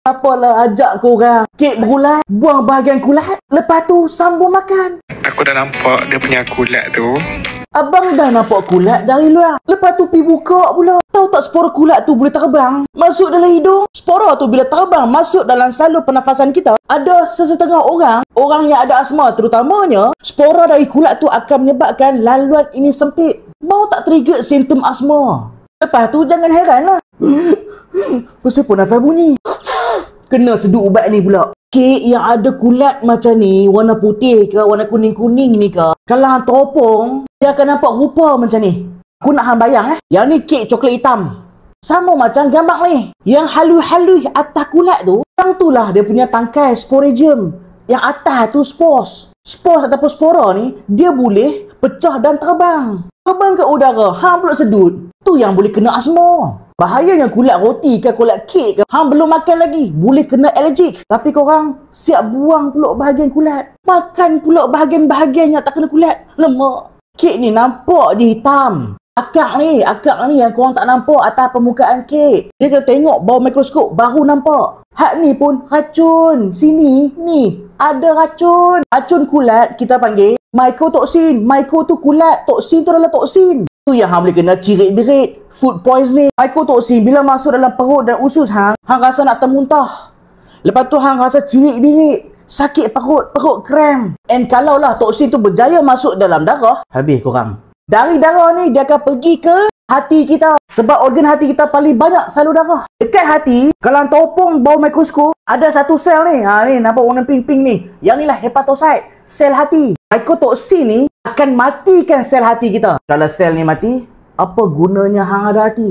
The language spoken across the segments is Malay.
Apalah ajak korang kek berulat, buang bahagian kulat, lepas tu sambung makan. Aku dah nampak dia punya kulat tu. Abang dah nampak kulat dari luar, lepas tu pergi buka pula. Tahu tak spora kulat tu boleh terbang masuk dalam hidung? Spora tu bila terbang masuk dalam salur pernafasan kita, ada sesetengah orang yang ada asma terutamanya, spora dari kulat tu akan menyebabkan laluan ini sempit. Mau tak trigger simptom asma. Lepas tu jangan heran lah. Pasal pun nafas bunyi. Kena sedut ubat ni pula. Kek yang ada kulat macam ni, warna putih ke, warna kuning-kuning ni ke, kalau hang teropong, dia akan nampak rupa macam ni. Aku nak hang bayang yang ni kek coklat hitam. Sama macam gambar ni. Yang halus-halus atas kulat tu, yang tu lah dia punya tangkai sporegium. Yang atas tu spores. Spores ataupun spora ni, dia boleh pecah dan terbang. Terbang ke udara, hang pula sedut. Tu yang boleh kena asma. Bahayanya kulat roti ke kulat kek ke, hang belum makan lagi, boleh kena alergik. Tapi korang siap buang pula bahagian kulat. Makan pula bahagian-bahagian yang tak kena kulat. Lemak. Kek ni nampak dia hitam. Akak ni yang korang tak nampak atas permukaan kek. Dia kena tengok bawah mikroskop baru nampak. Hak ni pun racun. Sini, ni, ada racun. Racun kulat kita panggil mycotoxin. Myco tu kulat, toksin tu adalah toksin. Tu yang hang boleh kena cirit-birit, food poisoning. Mycotoxin bila masuk dalam perut dan usus hang rasa nak termuntah. Lepas tu hang rasa cirit-birit, sakit perut kram. And kalau lah toksin tu berjaya masuk dalam darah, habis korang. Dari darah ni dia akan pergi ke hati kita. Sebab organ hati kita paling banyak salur darah. Dekat hati, kalau topong bawah mikroskop, ada satu sel ni. Ni nampak warna pink-pink ni. Yang ni lah hepatocyte, sel hati. Mycotoxin ni akan matikan sel hati kita. Kalau sel ni mati, apa gunanya hang ada hati?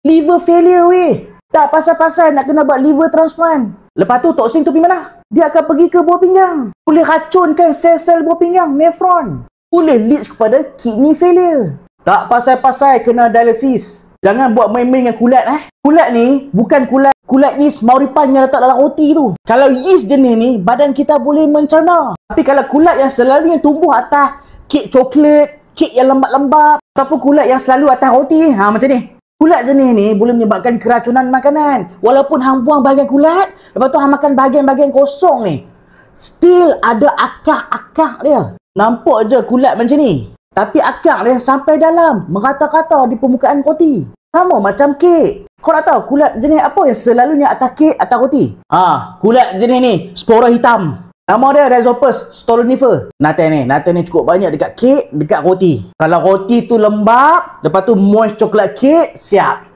Liver failure weh. Tak pasal-pasal nak kena buat liver transplant. Lepas tu toksin tu pergi mana? Dia akan pergi ke buah pinggang. Boleh racunkan sel-sel buah pinggang, nephron. Boleh lead kepada kidney failure. Tak pasal-pasal kena dialisis. Jangan buat main-main dengan kulat Kulat ni bukan kulat yeast mauripan yang letak dalam roti tu. Kalau yeast jenis ni, badan kita boleh mencerna. Tapi kalau kulat yang selalunya tumbuh atas kek coklat, kek yang lembab-lembab, ataupun kulat yang selalu atas roti, macam ni. Kulat jenis ni boleh menyebabkan keracunan makanan. Walaupun hang buang bahagian kulat, lepas tu hang makan bahagian-bahagian kosong ni, still ada akak-akak dia. Nampak je kulat macam ni, tapi akak dia sampai dalam, merata-rata di permukaan roti. Sama macam kek. Kau nak tahu kulat jenis apa yang selalunya atas kek, atas roti? Kulat jenis ni, spora hitam. Nama dia Rhizopus stolonifer. Nata ni cukup banyak dekat kek, dekat roti. Kalau roti tu lembab, lepas tu moist coklat kek, siap.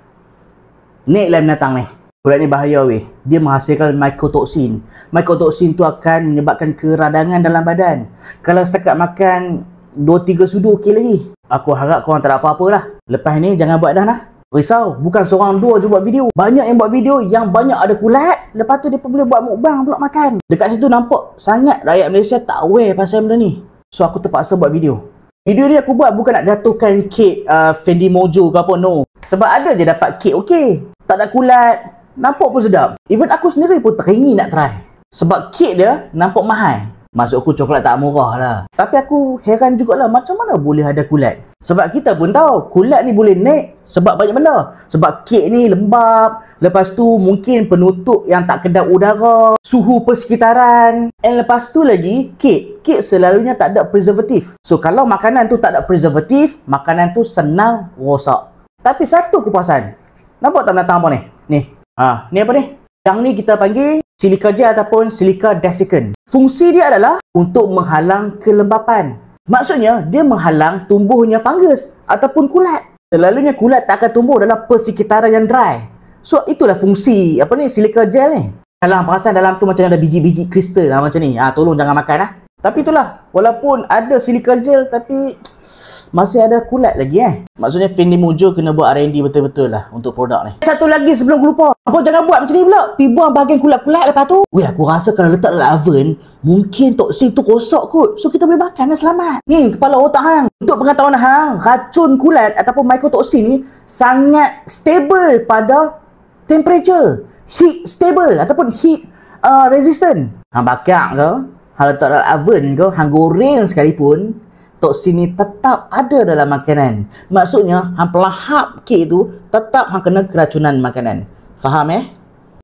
Naik lah binatang ni. Kulat ni bahaya weh. Dia menghasilkan mycotoxin. Mycotoxin tu akan menyebabkan keradangan dalam badan. Kalau setakat makan 2-3 sudu okey lagi. Aku harap korang tak ada apa-apa lah. Lepas ni jangan buat dah lah. Risau. Bukan seorang dua je buat video. Banyak yang buat video yang banyak ada kulat. Lepas tu dia pun boleh buat mukbang pula makan. Dekat situ nampak sangat rakyat Malaysia tak aware pasal benda ni. So aku terpaksa buat video. Video ni aku buat bukan nak jatuhkan kek Fendi Mojo ke apa. No. Sebab ada je dapat kek okey. Tak ada kulat. Nampak pun sedap. Even aku sendiri pun teringin nak try. Sebab kek dia nampak mahal. Maksud aku coklat tak murah lah. Tapi aku heran jugalah macam mana boleh ada kulat. Sebab kita pun tahu kulat ni boleh naik sebab banyak benda. Sebab kek ni lembab. Lepas tu mungkin penutup yang tak kedap udara. Suhu persekitaran. And lepas tu lagi kek. Kek selalunya tak ada preservatif. So kalau makanan tu tak ada preservatif, makanan tu senang rosak. Tapi satu kepuasan. Nampak tak binatang apa ni? Ni apa ni? Yang ni kita panggil silica gel ataupun silica desiccant. Fungsi dia adalah untuk menghalang kelembapan. Maksudnya, dia menghalang tumbuhnya fungus ataupun kulat. Selalunya kulat tak akan tumbuh dalam persekitaran yang dry. So, itulah fungsi silica gel ni. Kalau perasan dalam tu macam ada biji-biji kristal macam ni. Tolong jangan makan Tapi itulah, walaupun ada silica gel tapi masih ada kulat lagi Maksudnya Fendi Mojo kena buat R&D betul-betul lah untuk produk ni. Satu lagi sebelum aku lupa. Apa jangan buat macam ni pula. Pergi buang bahagian kulat-kulat lepas tu. Aku rasa kalau letak dalam oven, mungkin toksin tu rosak kot. So kita boleh makan dan selamat. Kepala otak hang. Untuk pengetahuan hang, racun kulat ataupun mycotoxin ni sangat stable pada temperature. Heat stable ataupun heat resistant. Hang bakar ke, hang letak dalam oven ke, hang goreng sekalipun, toksin ni tetap ada dalam makanan. Maksudnya, hang pelahap kek tu, tetap hang kena keracunan makanan. Faham